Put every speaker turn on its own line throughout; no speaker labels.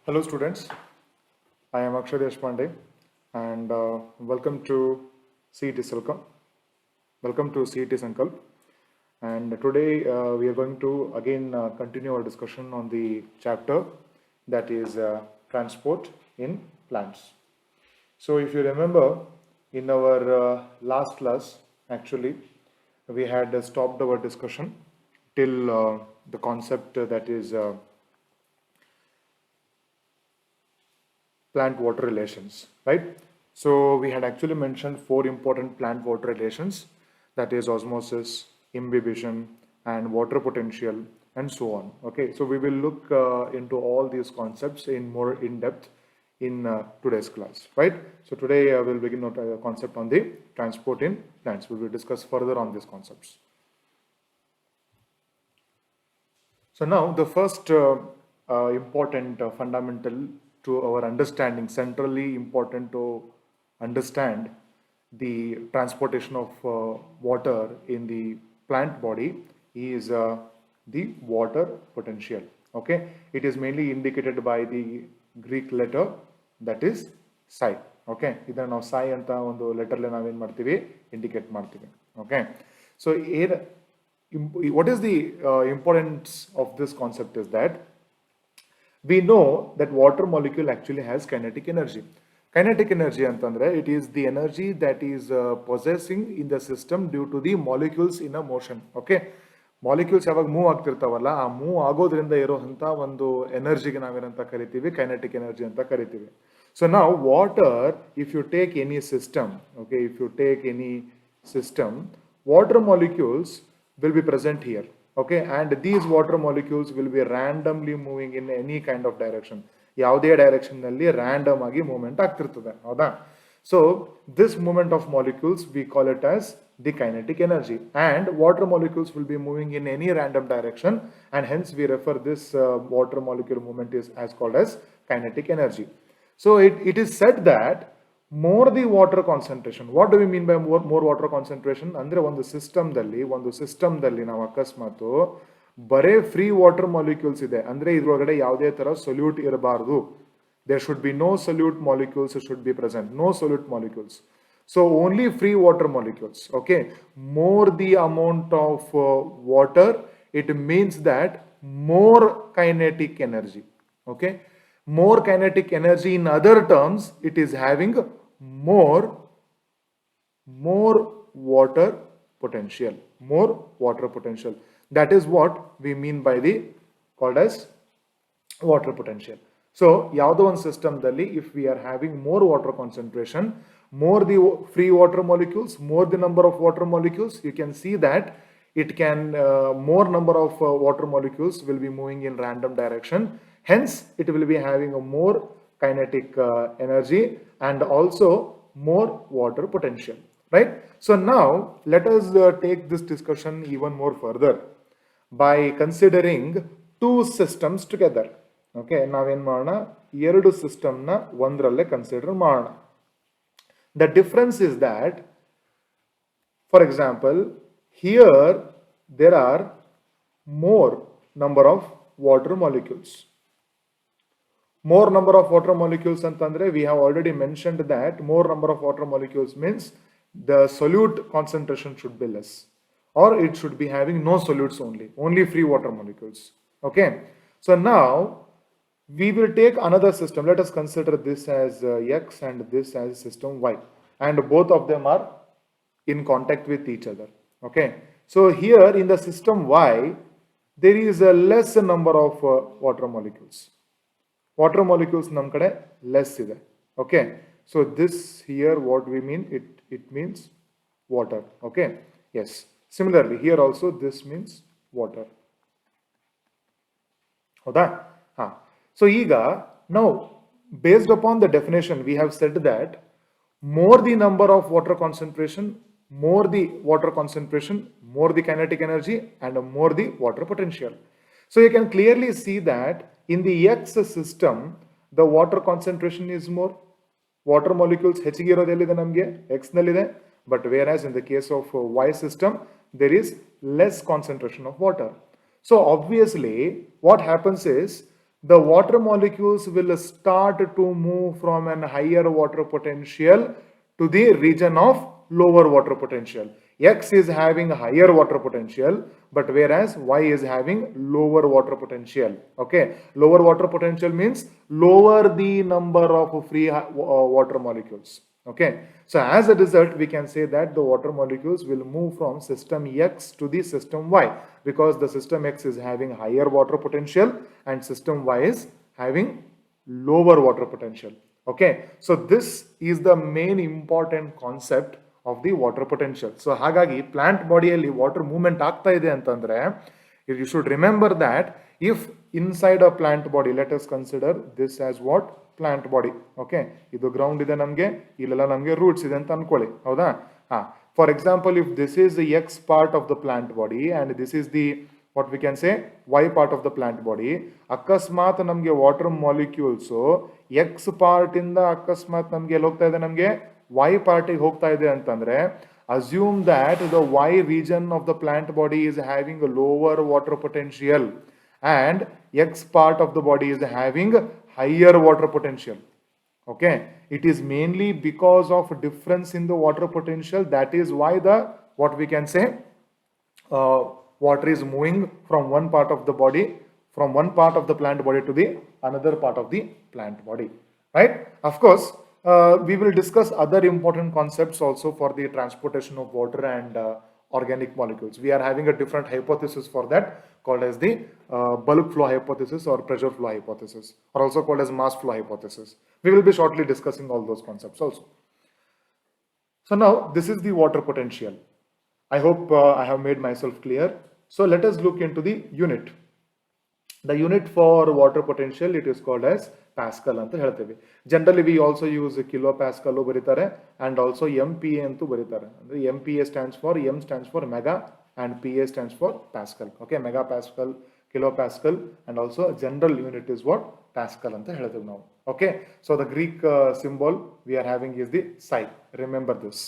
Hello students, I am Akshay Deshpande and welcome to CET Sankalp. Welcome to CET Sankalp. And today we are going to again continue our discussion on the chapter that is transport in plants. So if you remember in our last class actually we had stopped our discussion till the concept that is plant water relations, right? So we had actually mentioned four important plant water relations, that is osmosis, imbibition, and water potential, and so on. Okay, so we will look into all these concepts in more in depth in today's class, right? So today we'll begin with a concept on the transport in plants. We will discuss further on these concepts. So now the first important fundamental to our understanding, centrally important to understand the transportation of water in the plant body is the water potential. Okay, it is mainly indicated by the Greek letter that is psi. Okay, ಇದನ್ನ ನಾವು psi ಅಂತ ಒಂದು ಲೆಟರ್ಲೆ ನಾವೇನ್ ಮಾಡ್ತೀವಿ indicate ಮಾಡ್ತೀವಿ. Okay, so what is the importance of this concept is that we know that water molecule actually has kinetic energy. Kinetic energy antandre it is the energy that is possessing in the system due to the molecules in a motion. Okay, molecules ಯಾವಾಗ move ಆಗ್ತಿರ್ತಾವಲ್ಲ ಆ move ಆಗೋದ್ರಿಂದ ಇರೋಂಥ ಒಂದು ಎನರ್ಜಿಗೆ ನಾವೇನಂತ ಕರಿತೀವಿ kinetic energy ಅಂತ ಕರಿತೀವಿ. So ನಾವು water if you take any system, okay, if you take any system, water molecules will be present here. Okay, and these water molecules will be randomly moving in any kind of direction. ಯಾವುದೇ direction ನಲ್ಲಿ random ಆಗಿ movement ಆಗ್ತಿರ್ತದೆ, ಹೌದಾ? So this movement of molecules we call it as the kinetic energy, and water molecules will be moving in any random direction, and hence we refer this water molecule movement is as called as kinetic energy. So it is said that more the water concentration, what do we mean by more water concentration? Andre ಒಂದು system ದಲ್ಲಿ ನಾವು ಅಕಸ್ಮಾತ್ ಬರೇ free water molecules ಇದೆ ಅಂದ್ರೆ ಇದ್ರೊಳಗಡೆ ಯಾವುದೇ ತರ ಸೊಲ್ಯೂಟ್ ಇರಬಾರದು. There should be no solute molecules should be present, no solute molecules. So only free water molecules. Okay, more the amount of water, it means that more kinetic energy. Okay, more kinetic energy, in other terms it is having more water potential, more water potential. That is what we mean by the called as water potential. So ಯಾವುದೋ ಒಂದು ಸಿಸ್ಟಮ್ದಲ್ಲಿ if we are having more water concentration, more the free water molecules, more the number of water molecules, you can see that it can more number of water molecules will be moving in random direction, hence it will be having a more kinetic energy and also more water potential, right? So now let us take this discussion even more further by considering two systems together. Okay, ನಾವೇನ್ ಮಾಡೋಣ, ಎರಡು ಸಿಸ್ಟಮ್ನ ಒಂದರಲ್ಲೇ consider ಮಾಡೋಣ. The difference is that, for example, here there are more number of water molecules. More number of water molecules ಅಂತಂದ್ರೆ we have already mentioned that more number of water molecules means the solute concentration should be less, or it should be having no solutes, only free water molecules. Okay, so now we will take another system. Let us consider this as X and this as system Y, and both of them are in contact with each other. Okay, so here in the system Y there is a less number of water molecules. Water molecules nam kade less ide. Okay, so this here what we mean, it means water. Okay, yes, similarly here also this means water. ಹೌದಾ? ಹಾ. So ಈಗ now based upon the definition we have said that more the number of water concentration, more the water concentration, more the kinetic energy, and more the water potential. So you can clearly see that in the X system the water concentration is more, water molecules ಹೆಚ್ಚಿಗೆ ಇರೋದು ಎಲ್ಲಿದೆ ನಮಗೆ X ನಲ್ಲಿದೆ, but whereas in the case of Y system there is less concentration of water. So obviously what happens is the water molecules will start to move from an higher water potential to the region of lower water potential. X is having higher water potential, but whereas Y is having lower water potential. Okay, lower water potential means lower the number of free water molecules. Okay, so as a result, we can say that the water molecules will move from system X to the system Y, because the system X is having higher water potential and system Y is having lower water potential. Okay, so this is the main important concept of the water potential. So ಹಾಗಾಗಿ plant bodyಯಲ್ಲಿ water movement ಆಗ್ತಾ ಇದೆ ಅಂತಂದ್ರೆ you should remember that if inside a plant body, let us consider this as what plant body. Okay, ಇದು ground ಇದೆ ನಮಗೆ, ಇಲ್ಲೆಲ್ಲ ನಮಗೆ roots ಇದೆ ಅಂತ ಅನ್ಕೊಳ್ಳಿ, ಹೌದಾ? For example, if this is the X part of the plant body and this is the what we can say Y part of the plant body, ಅಕಸ್ಮಾತ್ ನಮಗೆ ವಾಟರ್ ಮಾಲಿಕ್ಯೂಲ್ಸ್ X ಪಾರ್ಟ್ ಇಂದ ಅಕಸ್ಮಾತ್ ನಮಗೆ ಎಲ್ಲಿ ಹೋಗ್ತಾ ಇದೆ, ನಮಗೆ Y ಪಾರ್ಟಿಗೆ ಹೋಗ್ತಾ ಇದೆ ಅಂತಂದ್ರೆ assume that the Y region of the plant body is having a lower water potential and X part of the body is having higher water potential. Okay, it is mainly because of difference in the water potential. That is why the what we can say water is moving from one part of the body, from one part of the plant body to the another part of the plant body, right? Of course, we will discuss other important concepts also for the transportation of water and organic molecules. We are having a different hypothesis for that, called as the bulk flow hypothesis or pressure flow hypothesis, or also called as mass flow hypothesis. We will be shortly discussing all those concepts also. So now this is the water potential. I hope I have made myself clear. So let us look into the unit. The unit for water potential, it is called as Pascal ಅಂತ ಹೇಳ್ತೇವೆ. Generally we also use kilo Pascal ಬರೀತಾರೆ and also MPa ಅಂತೂ ಬರೀತಾರೆ. ಅಂದ್ರೆ MPa stands for, M stands for mega and PA stands for Pascal. Okay, mega Pascal, kilo Pascal, and also general unit is what? Pascal ಅಂತ ಹೇಳ್ತೇವೆ ನಾವು. Okay, so the Greek symbol we are having is the psi. Remember this.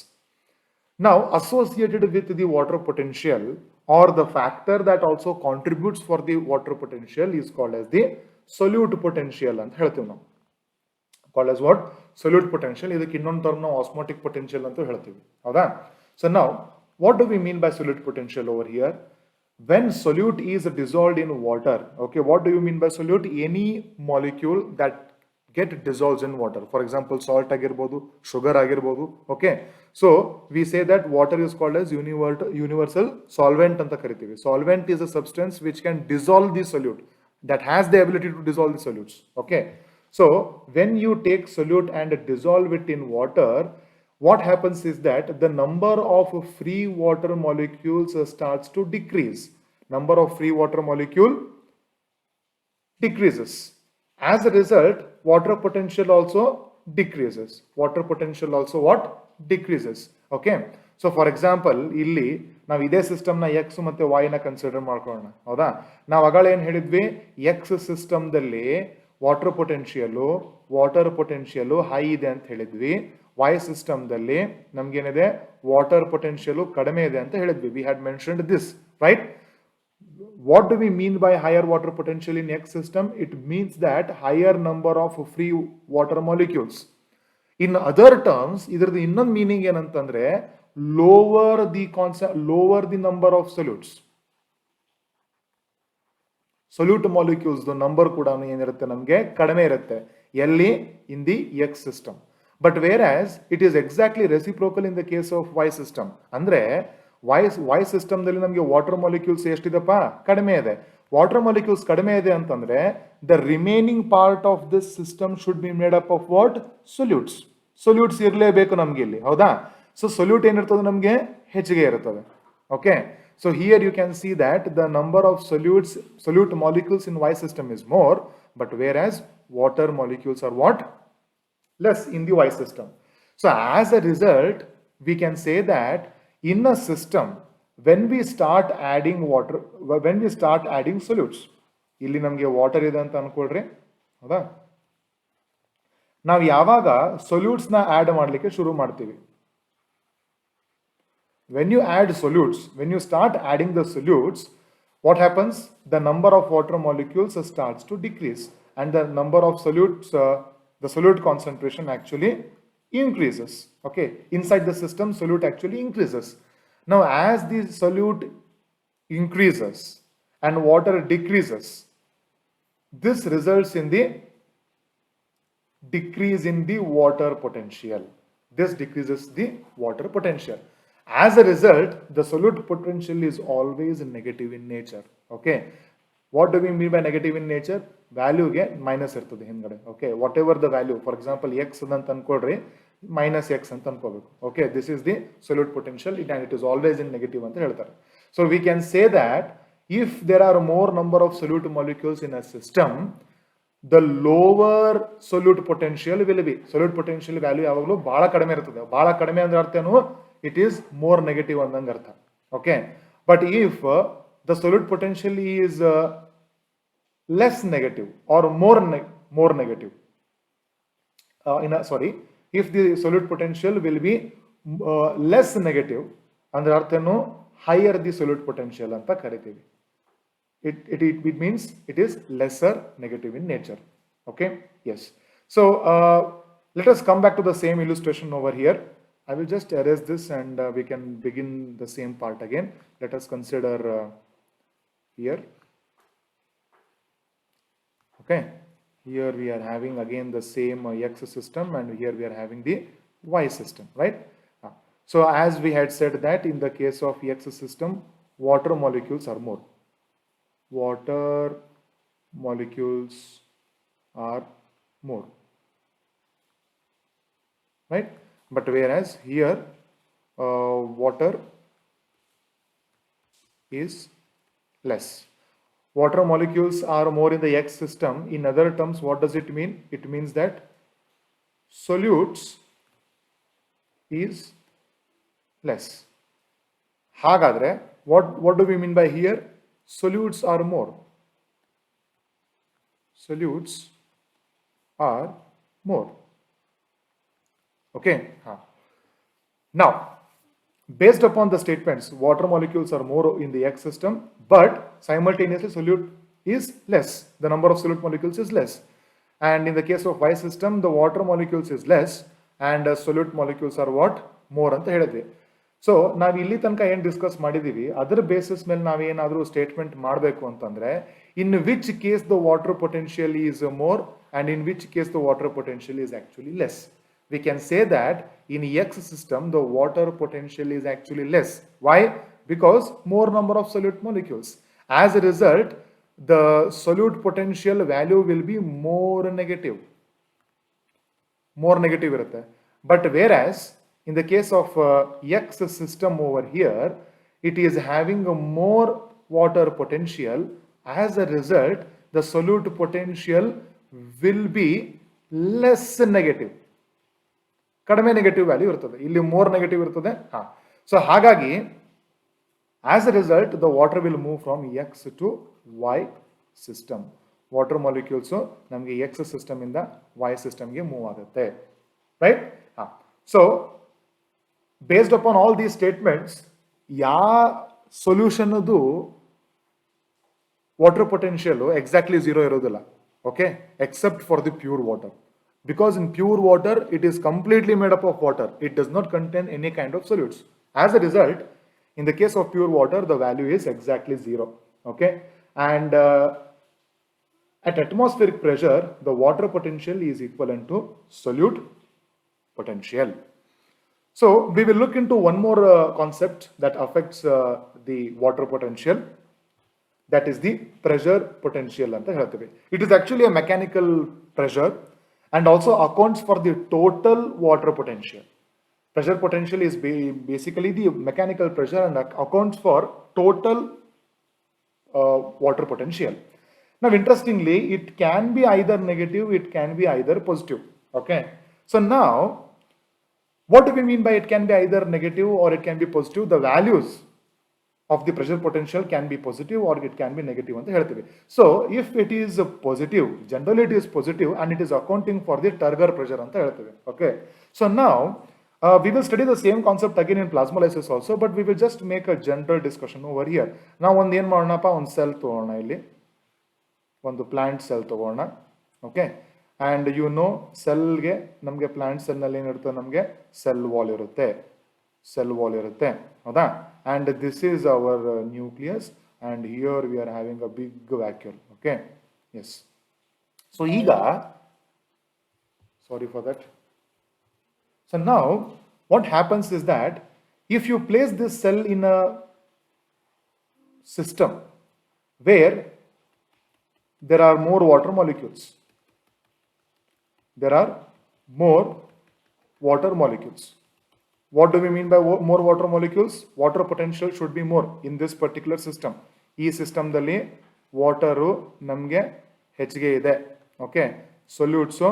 Now, associated with the water potential or the factor that also contributes for the water potential is called as the solute potential ಅಂತ ಹೇಳ್ತೀವಿ ನಾವು. Called as what? Solute potential. ಇದಕ್ಕೆ ಇನ್ನೊಂದು term ನಾವು osmotic potential ಅಂತ ಹೇಳ್ತೀವಿ, ಹೌದಾ? So now, what do we mean by solute potential over here? When solute is dissolved in water, okay, what do you mean by solute? Any molecule that get dissolved in water. For example, salt ಆಗಿರ್ಬೋದು, sugar ಆಗಿರ್ಬೋದು. Okay, so we say that water is called as universal solvent ಅಂತ ಕರಿತೀವಿ. Solvent is a substance which can dissolve the solute, that has the ability to dissolve the solutes. Okay, so when you take solute and dissolve it in water, what happens is that the number of free water molecules starts to decrease. Number of free water molecule decreases. As a result, water potential also decreases. Water potential also what? Decreases. Okay, so for example, ಇಲ್ಲಿ ನಾವು ಇದೇ system ನ X ಮತ್ತೆ Y ನ consider ಮಾಡ್ಕೊಳ್ಳೋಣ, ಹೌದಾ? ನಾವು ಆಗಳ ಏನ್ ಹೇಳಿದ್ವಿ, X ಸಿಸ್ಟಮ್ ದಲ್ಲಿ ವಾಟರ್ ಪೊಟೆನ್ಶಿಯಲ್ ಹೈ ಇದೆ ಅಂತ ಹೇಳಿದ್ವಿ. Y ಸಿಸ್ಟಮ್ ದಲ್ಲಿ ನಮ್ಗೇನಿದೆ, ವಾಟರ್ ಪೊಟೆನ್ಶಿಯಲ್ ಕಡಿಮೆ ಇದೆ ಅಂತ ಹೇಳಿದ್ವಿ. We had mentioned this, right? What do we mean by higher water potential in X system? It means that higher number of free water molecules. In other terms, ಇದರದ್ದು ಇನ್ನೊಂದು meaning ಏನಂತಂದ್ರೆ lower the number of solutes. Solute molecules number ಕೂಡ ಏನಿರುತ್ತೆ, ನಮಗೆ ಕಡಿಮೆ ಇರುತ್ತೆ. ಎಲ್ಲಿ? in the X system. But whereas it is exactly reciprocal in the case of Y system. ಅಂದ್ರೆ Y ಸಿಸ್ಟಮ್ ದಲ್ಲಿ ನಮಗೆ ವಾಟರ್ ಮಾಲಿಕ್ಯೂಲ್ಸ್ ಎಷ್ಟಿದೆಪ್ಪ? ಕಡಿಮೆ ಇದೆ. ವಾಟರ್ ಮಾಲಿಕ್ಯೂಲ್ಸ್ ಕಡಿಮೆ ಇದೆ ಅಂತಂದ್ರೆ the remaining part of this system should be made up of what? Solutes. Solutes ಇರಲೇಬೇಕು ನಮ್ಗೆ ಇಲ್ಲಿ, ಹೌದಾ? ಸೊ ಸೊಲ್ಯೂಟ್ ಏನಿರ್ತದೆ, ನಮಗೆ ಹೆಚ್ಚಿಗೆ ಇರುತ್ತದೆ. Okay, so here you can see that the number of solute molecules in Y system is more, but whereas water molecules are what? Less in the Y system. So as a result, we can say that in a system, when we start adding solutes, ಇಲ್ಲಿ ನಮಗೆ water ಇದೆ ಅಂತ ಅನ್ಕೊಳ್ರಿ, ಹೌದಾ? ನಾವು ಯಾವಾಗ ಸೊಲ್ಯೂಟ್ಸ್ ನ add ಮಾಡಲಿಕ್ಕೆ ಶುರು ಮಾಡ್ತೀವಿ, when you start adding the solutes, what happens? The number of water molecules starts to decrease. and the number of solutes, the solute concentration actually increases. Okay, inside the system, solute actually increases. Now, as the solute increases and water decreases, this results in the decrease in the water potential. This decreases the water potential. As a result, the solute potential is always negative in nature. Okay. What do we mean by negative in nature? Value ge minus irtade hingade. Okay. Whatever the value, for example, x anta ankodre minus x anta ankobeku. Okay. This is the solute potential and it is always in negative anta heltare. So we can say that if there are more number of solute molecules in a system, the lower solute potential will be. Solute potential value yavaglu bala kadame irtade. Bala kadame andre artha enu, it is more negative andang artha. Okay. But if the solute potential is less negative or more negative, if the solute potential will be less negative, andre artha enu higher the solute potential anta karitivi. It means it is lesser negative in nature. Okay. Yes. So let us come back to the same illustration over here. I will just erase this and we can begin the same part again. Let us consider here. Okay. Here we are having again the same X system and here we are having the Y system, right? So as we had said that in the case of X system, water molecules are more. Water molecules are more, right? But whereas here water is less. Water molecules are more in the X system. In other terms, what does it mean? It means that solutes is less. Hagadre, what do we mean by here? Solutes are more. Solutes are more. Okay. Now, based upon the statements, water molecules are more in the X system, but simultaneously solute is less. The number of solute molecules is less. And in the case of Y system, the water molecules is less and solute molecules are what? More anta helidve. So ನಾವು ಇಲ್ಲಿ ತನಕ ಏನು discuss ಮಾಡಿದೀವಿ ಅದರ basis ಮೇಲೆ ನಾವೇನಾದರೂ statement ಮಾಡಬೇಕು ಅಂತಂದ್ರೆ in which case the water potential is more and in which case the water potential is actually less. We can say that in X system the water potential is actually less. Why? Because more number of solute molecules. As a result, the solute potential value will be more negative. More negative irutte. But whereas in the case of X system over here, it is having a more water potential. As a result, the solute potential will be less negative. ಕಡಿಮೆ negative value ಇರ್ತದೆ, ಇಲ್ಲಿ more negative ಇರ್ತದೆ. So ಹಾಗಾಗಿ as a result the water will move from X to Y system. Water molecules ನಮಗೆ X system ಇಂದ Y ಸಿಸ್ಟಮ್ಗೆ move ಆಗುತ್ತೆ, right? So based upon all these statements, ಯಾವ ಸೊಲ್ಯೂಷನ್ ಅದು ವಾಟರ್ ಪೊಟೆನ್ಷಿಯಲ್ ಎಕ್ಸಾಕ್ಟ್ಲಿ ಝೀರೋ ಇರೋದಿಲ್ಲ. Okay, except for the pure water. Because in pure water, it is completely made up of water. It does not contain any kind of solutes. As a result, in the case of pure water, the value is exactly zero. Okay, and at atmospheric pressure, the water potential is equivalent to solute potential. So we will look into one more concept that affects the water potential. That is the pressure potential. It is actually a mechanical pressure and also accounts for the total water potential. Pressure potential is basically the mechanical pressure and accounts for total water potential. Now, interestingly, it can be either negative, it can be either positive. Okay. So now, what do we mean by it can be either negative or it can be positive? The values of the pressure potential can be positive or it can be negative anta helteve. So if it is positive, generally it is positive and it is accounting for the turgor pressure anta helteve. Okay, so now we will study the same concept again in plasmolysis also, but we will just make a general discussion over here. Now ಒಂದು ಏನು ಮಾಡೋಣಪ್ಪ, ಒಂದು cell ತಗೋಣ, ಇಲ್ಲಿ ಒಂದು plant cell ತಗೋಣ. Okay, and you know cell ಗೆ ನಮಗೆ plant cell ನಲ್ಲಿ ಏನಿರುತ್ತೆ, ನಮಗೆ ಸೆಲ್ ವಾಲ್ ಇರುತ್ತೆ, ಸೆಲ್ ವಾಲ್ ಇರುತ್ತೆ, ಹೌದಾ? And this is our nucleus, and here we are having a big vacuole. Okay, yes. So ಈಗ, sorry for that. So now what happens is that if you place this cell in a system where there are more water molecules, there are more water molecules. What do we mean by more water molecules? Water potential should be more in this particular system. ಈ system ದಲ್ಲಿ water ನಮಗೆ ಹೆಚ್ಚಿಗೆ ಇದೆ, okay, ಸೊಲ್ಯೂಟ್ಸು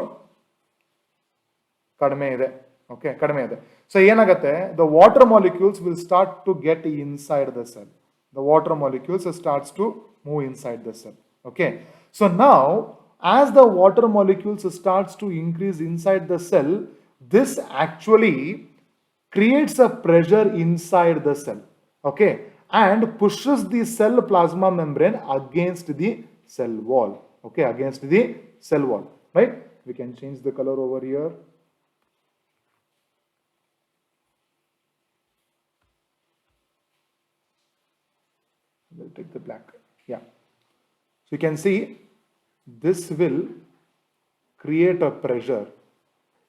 ಕಡಿಮೆ ಇದೆ, okay, ಕಡಿಮೆ ಇದೆ. So ಏನಾಗುತ್ತೆ, the water molecules will start to get inside the cell. The water molecules starts to move inside the cell. Okay, so now as the water molecules starts to increase inside the cell, this actually creates a pressure inside the cell, okay, and pushes the cell plasma membrane against the cell wall, okay, against the cell wall, right? We can change the color over here. We'll take the black. Yeah. So you can see this will create a pressure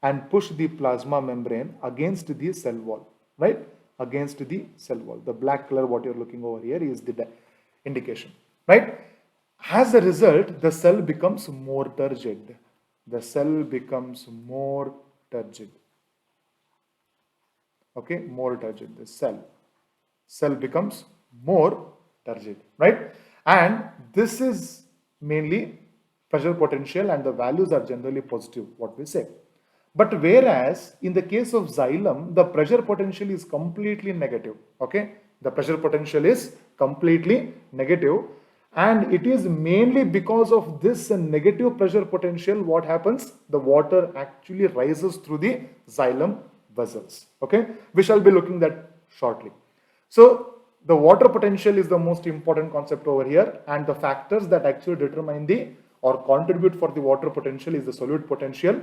and push the plasma membrane against the cell wall, right? Against the cell wall. The black color, what you're looking over here, is the indication, right? As a result, the cell becomes more turgid. The cell becomes more turgid. Okay, more turgid. The cell becomes more turgid, right? And this is mainly pressure potential, and the values are generally positive, what we say. But whereas in the case of xylem, the pressure potential is completely negative, okay? The pressure potential is completely negative, and it is mainly because of this negative pressure potential, what happens? The water actually rises through the xylem vessels, okay? We shall be looking at that shortly. So the water potential is the most important concept over here, and the factors that actually determine the or contribute for the water potential is the solute potential,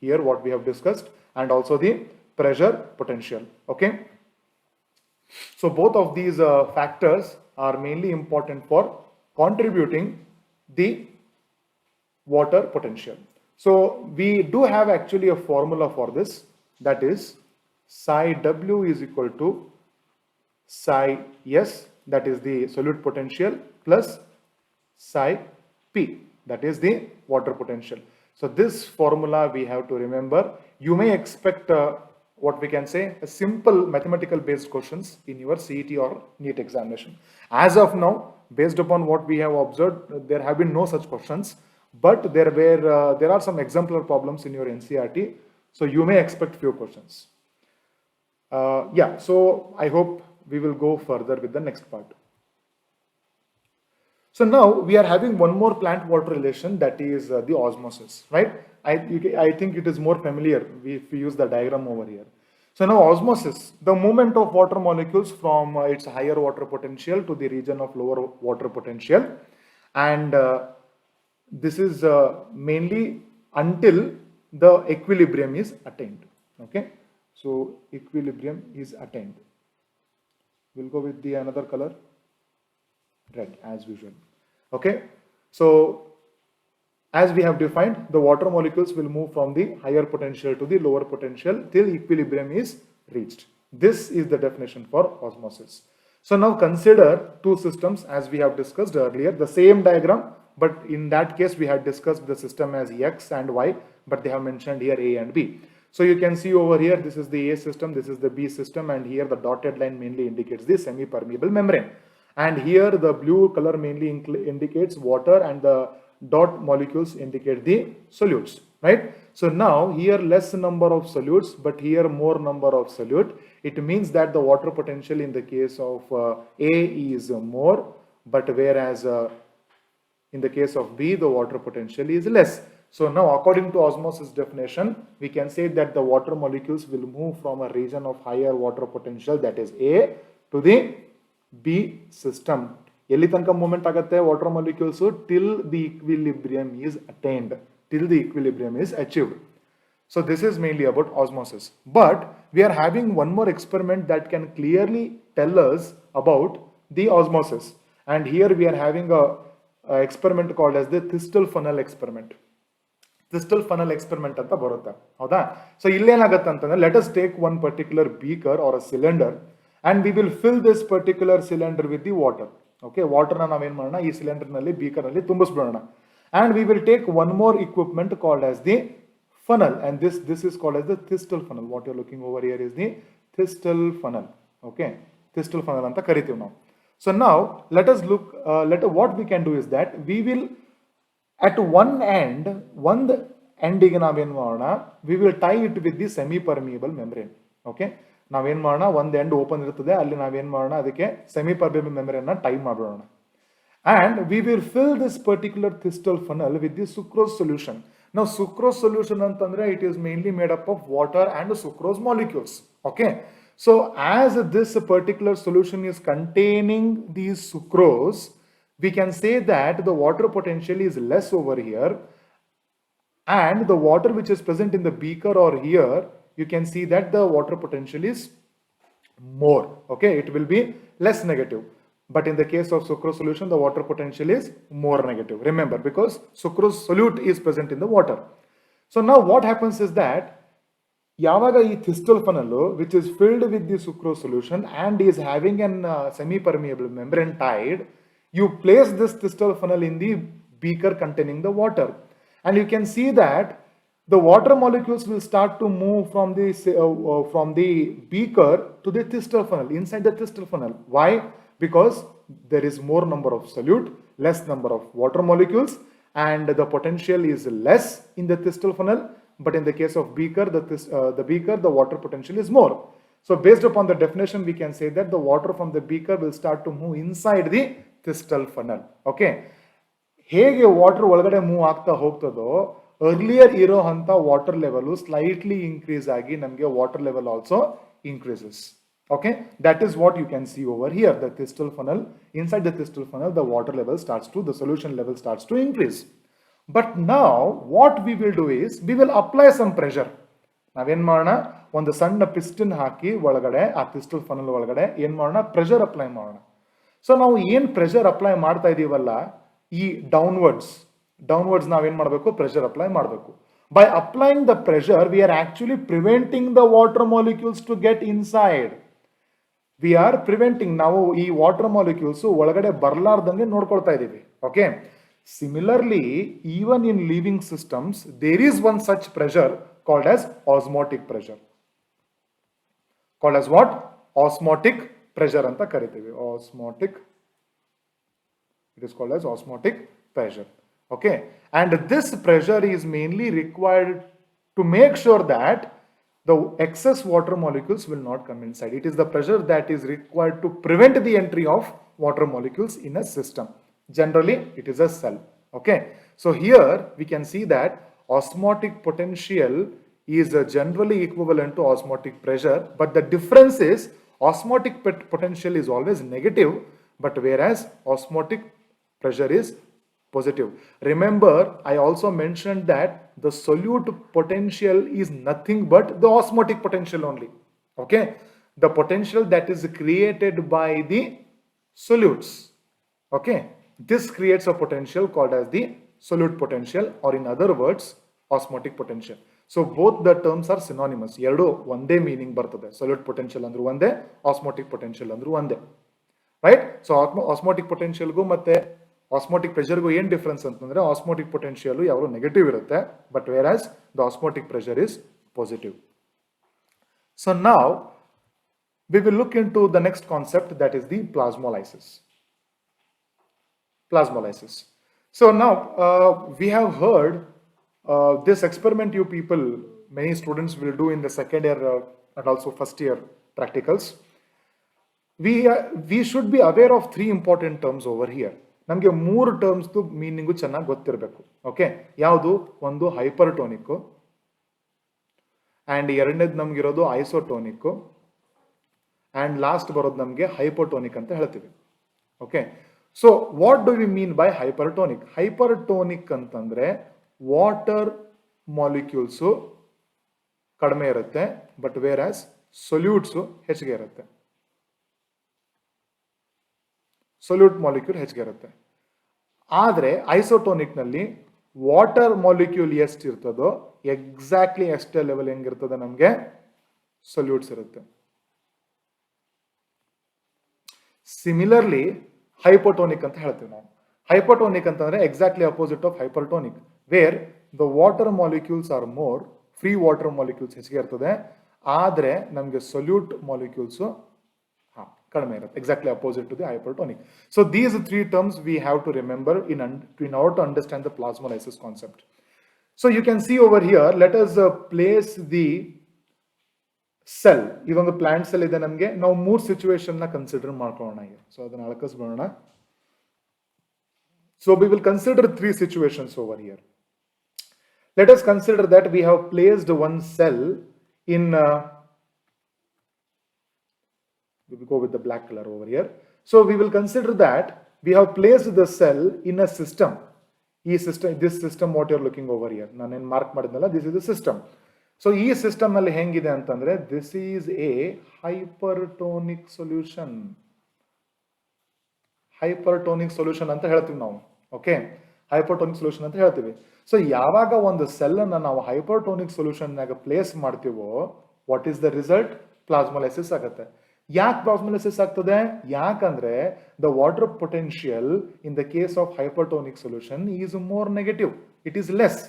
here what we have discussed, and also the pressure potential, okay? So both of these factors are mainly important for contributing the water potential. So we do have actually a formula for this, that is psi W is equal to psi S, that is the solute potential, plus psi P, that is the water potential. So this formula we have to remember. You may expect what we can say a simple mathematical based questions in your CET or NEET examination. As of now, based upon what we have observed, there have been no such questions, but there are some exemplar problems in your NCERT, so you may expect few questions. Yeah, so I hope we will go further with the next part. So now we are having one more plant water relation, that is the osmosis, right? I think it is more familiar if we use the diagram over here. So now osmosis, the movement of water molecules from its higher water potential to the region of lower water potential, and this is mainly until the equilibrium is attained, okay? So equilibrium is attained. We'll go with the another color, red, as usual, okay? So as we have defined, the water molecules will move from the higher potential to the lower potential till equilibrium is reached. This is the definition for osmosis. So now consider two systems as we have discussed earlier, the same diagram, but in that case we had discussed the system as X and Y, but they have mentioned here A and B. So you can see over here, this is the A system, this is the B system, and here the dotted line mainly indicates the semi-permeable membrane. And here the blue color mainly indicates water, and the dot molecules indicate the solutes, right? So now here less number of solutes, but here more number of solute. It means that the water potential in the case of A is more, but whereas in the case of B, the water potential is less. So now according to osmosis definition, we can say that the water molecules will move from a region of higher water potential, that is A, to the B system. ಎಲ್ಲಿ ತನಕ movement ಆಗುತ್ತೆ water molecules till the equilibrium is attained. till the equilibrium is achieved. So this is mainly about osmosis. But we are having one more experiment that can clearly tell us about the osmosis. And here we are having a experiment called as the Thistle funnel experiment. Thistle funnel experiment anta barutte hauda. So illenagutte antandre, let us take one particular beaker or a cylinder and we will fill this particular cylinder with the water. Okay, water na navu en madona ee cylinder nalli beaker nalli tumbisbidona, and we will take one more equipment called as the funnel, and this is called as the Thistle funnel. What you're looking over here is the Thistle funnel. Okay, Thistle funnel anta karitivi now. So now let us look, what we can do is that we will at one end ಗೆ ನಾವೇನ್ ಮಾಡೋಣ, we will tie it with the semi permeable membrane. Okay, ನಾವೇನ್ ಮಾಡೋಣ, ಒಂದು end open ಇರ್ತದೆ, ಅಲ್ಲಿ ನಾವೇನ್ ಮಾಡೋಣ, ಅದಕ್ಕೆ ಸೆಮಿ ಪರ್ಮಿಯಬಲ್ ಮೆಂಬ್ರೇನ್ ನ ಟೈ ಮಾಡೋಣ. And we will fill this particular Thistle funnel with the sucrose solution. Now sucrose solution antandre, it is mainly made up of water and sucrose molecules. Okay, so as this particular solution is containing these sucrose, we can say that the water potential is less over here, and the water which is present in the beaker or here, you can see that the water potential is more. Okay, it will be less negative. But in the case of sucrose solution, the water potential is more negative. Remember, because sucrose solute is present in the water. So now what happens is that yavaga ee Thistle funnel, which is filled with the sucrose solution and is having an semi-permeable membrane tied, you place this Thistle funnel in the beaker containing the water, and you can see that the water molecules will start to move from the beaker to the Thistle funnel, inside the Thistle funnel. Why? Because there is more number of solute, less number of water molecules, and the potential is less in the Thistle funnel. But in the case of beaker, the water potential is more. So based upon the definition, we can say that the water from the beaker will start to move inside the Thistle funnel. Okay, ಹೇಗೆ water ಒಳಗಡೆ move ಆಗ್ತಾ ಹೋಗ್ತದೋ, earlier ಇರೋ ಅಂತ water level slightly increase ಆಗಿ ನಮಗೆ water level also increases. Okay, that is what you can see over here, the Thistle funnel. Inside the Thistle funnel, the water level the solution level starts to increase. But now what we will do is we will apply some pressure. ನಾವೇನ್ ಮಾಡೋಣ, ಒಂದು ಸಣ್ಣ piston ಹಾಕಿ ಒಳಗಡೆ ಆ Thistle funnel ಒಳಗಡೆ ಏನ್ ಮಾಡೋಣ, pressure apply ಮಾಡೋಣ. ಸೊ ನಾವು ಏನ್ ಪ್ರೆಷರ್ ಅಪ್ಲೈ ಮಾಡ್ತಾ ಇದೀವಲ್ಲ, ಈ ಡೌನ್ವರ್ಡ್ಸ್ ನಾವೇನ್ ಮಾಡಬೇಕು, ಪ್ರೆಷರ್ ಅಪ್ಲೈ ಮಾಡಬೇಕು. By applying the pressure, we are actually preventing the water molecules to get inside. We are preventing, ನಾವು ಈ ವಾಟರ್ ಮಾಲಿಕ್ಯೂಲ್ಸ್ ಒಳಗಡೆ ಬರಲಾರ್ದಂಗೆ ನೋಡ್ಕೊಳ್ತಾ ಇದೀವಿ. Okay, similarly, even in living systems, there is one such pressure called as osmotic pressure. Called as what? Osmotic pressure ಅಂತ ಕರಿತೀವಿ. It is called as osmotic pressure. Okay, and this pressure is mainly required to make sure that the excess water molecules will not come inside. It is the pressure that is required to prevent the entry of water molecules in a system. Generally, it is a cell. Okay, so here we can see that osmotic potential is generally equivalent to osmotic pressure, but the difference is osmotic potential is always negative, but whereas osmotic pressure is positive. Remember, I also mentioned that the solute potential is nothing but the osmotic potential only. Okay, the potential that is created by the solutes. Okay, this creates a potential called as the solute potential, or in other words, osmotic potential. So both the terms are synonymous. ಎರಡು ಒಂದೇ meaning ಬರ್ತದೆ. solute potential ಅಂದ್ರೂ ಒಂದೇ, osmotic potential ಅಂದ್ರೂ ಒಂದೇ. Right? So osmotic potential ಗೂ ಮತ್ತೆ osmotic pressure ಗೂ ಏನು ಡಿಫರೆನ್ಸ್ ಅಂತಂದ್ರೆ, osmotic potential ಯಾವಾಗಲೂ ನೆಗೆಟಿವ್ ಇರುತ್ತೆ, but whereas the osmotic pressure is positive. So now we will look into the next concept, that is the plasmolysis. So now we have heard this experiment you people, many students will do in the second year and also first year practicals. We should be aware of three important terms over here. ನಮಗೆ ಮೂರು terms meaning ಚೆನ್ನಾಗಿ ಗೊತ್ತಿರಬೇಕು. Okay, ಯಾವುದು? ಒಂದು ಹೈಪರ್ಟೋನಿಕ್, and ಎರಡನೇದು ನಮ್ಗಿರೋದು isotonic, and last ಬರೋದು ನಮಗೆ hypotonic ಅಂತ ಹೇಳ್ತೀವಿ. Okay, so what do we mean by hypertonic? Hypertonic ಅಂತಂದ್ರೆ ವಾಟರ್ ಮಾಲಿಕ್ಯೂಲ್ಸು ಕಡಿಮೆ ಇರುತ್ತೆ, ಬಟ್ ವೇರ್ ಆಸ್ ಸೊಲ್ಯೂಟ್ಸು ಹೆಚ್ಚಿಗೆ ಇರುತ್ತೆ. ಸೊಲ್ಯೂಟ್ ಮಾಲಿಕ್ಯೂಲ್ ಹೆಚ್ಚಿಗೆ ಇರುತ್ತೆ. ಆದರೆ ಐಸೋಟೋನಿಕ್ ನಲ್ಲಿ ವಾಟರ್ ಮಾಲಿಕ್ಯೂಲ್ ಎಷ್ಟು ಇರ್ತದೋ ಎಕ್ಸಾಕ್ಟ್ಲಿ ಅಷ್ಟೇ ಲೆವೆಲ್ ಹೆಂಗಿರ್ತದೆ ನಮಗೆ ಸೊಲ್ಯೂಟ್ಸ್ ಇರುತ್ತೆ. ಸಿಮಿಲರ್ಲಿ ಹೈಪೋಟೋನಿಕ್ ಅಂತ ಹೇಳ್ತೀವಿ ನಾವು. ಹೈಪೋಟೋನಿಕ್ ಅಂತಂದ್ರೆ exactly opposite of hypertonic, where the water molecules are more, free water molecules ಹೆಚ್ಚಿಗೆ ಇರ್ತದೆ, ಆದ್ರೆ ನಮಗೆ ಸೊಲ್ಯೂಟ್ ಮಾಲಿಕ್ಯೂಲ್ಸ್ ಕಡಿಮೆ ಇರುತ್ತೆ. Exactly opposite to the hypertonic. So these 3 terms we have to remember in order to understand the plasmolysis concept. So you can see over here, let us place the cell. ಇದೊಂದು plant cell ಇದೆ ನಮಗೆ. ನಾವು 3 situation ನ consider ಮಾಡ್ಕೊಳ್ಳೋಣ ಈಗ. So ಅದನ್ನ ಅಳಕಿಸ್ಕೊಳ್ಳೋಣ. So we will consider 3 situations over here. Let us consider that we have placed one cell in we will go with the black color over here. So we will consider that we have placed the cell in a system. This system what you are looking over here, ನಾನು ಏನು mark ಮಾಡಿದ್ನಲ್ಲ, this is the system. So ಈ system ಅಲ್ಲಿ ಹೆಂಗಿದೆ ಅಂತಂದ್ರೆ, this is a hypertonic solution. Hypertonic solution ಅಂತ ಹೇಳ್ತೀವಿ ನಾವು. ಓಕೆ, ಹೈಪರ್ಟೋನಿಕ್ ಸೊಲ್ಯೂಷನ್ ಅಂತ ಹೇಳ್ತೀವಿ. ಸೊ ಯಾವಾಗ ಒಂದು ಸೆಲ್ ಅನ್ನ ನಾವು ಹೈಪರ್ಟೋನಿಕ್ ಸೊಲ್ಯೂಷನ್ ನಾಗ ಪ್ಲೇಸ್ ಮಾಡ್ತೀವೋ, what is the result? Plasmolysis ಆಗುತ್ತೆ. ಯಾಕೆ ಪ್ಲಾಸ್ಮೋಲೈಸಿಸ್ ಆಗ್ತದೆ? ಯಾಕಂದ್ರೆ the water potential in the case of hypertonic solution is more negative, it is less.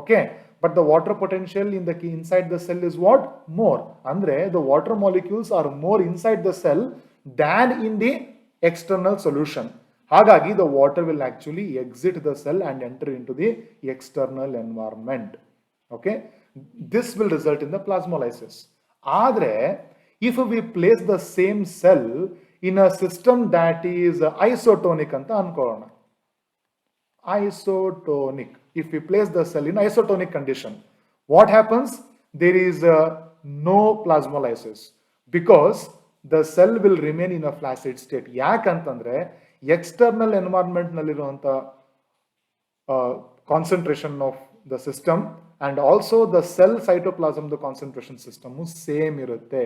Okay, but the water potential in the inside the cell is what? More. ಅಂದ್ರೆ the water molecules are more inside the cell than in the external solution. ಹಾಗಾಗಿ the water will actually exit the cell and enter into the external environment. Okay, this will result in the plasmolysis. ಆದರೆ if we place the same cell in a system that is isotonic ಅಂತ ಅನ್ಕೊಳ್ಳೋಣ. Isotonic. If we place the cell in isotonic condition, what happens? There is no plasmolysis because the cell will remain in a flaccid state. ಯಾಕಂತಂದ್ರೆ external environment ನಲ್ಲಿರುವಂತ concentration of the system and also the cell cytoplasm the concentration system same ಇರುತ್ತೆ.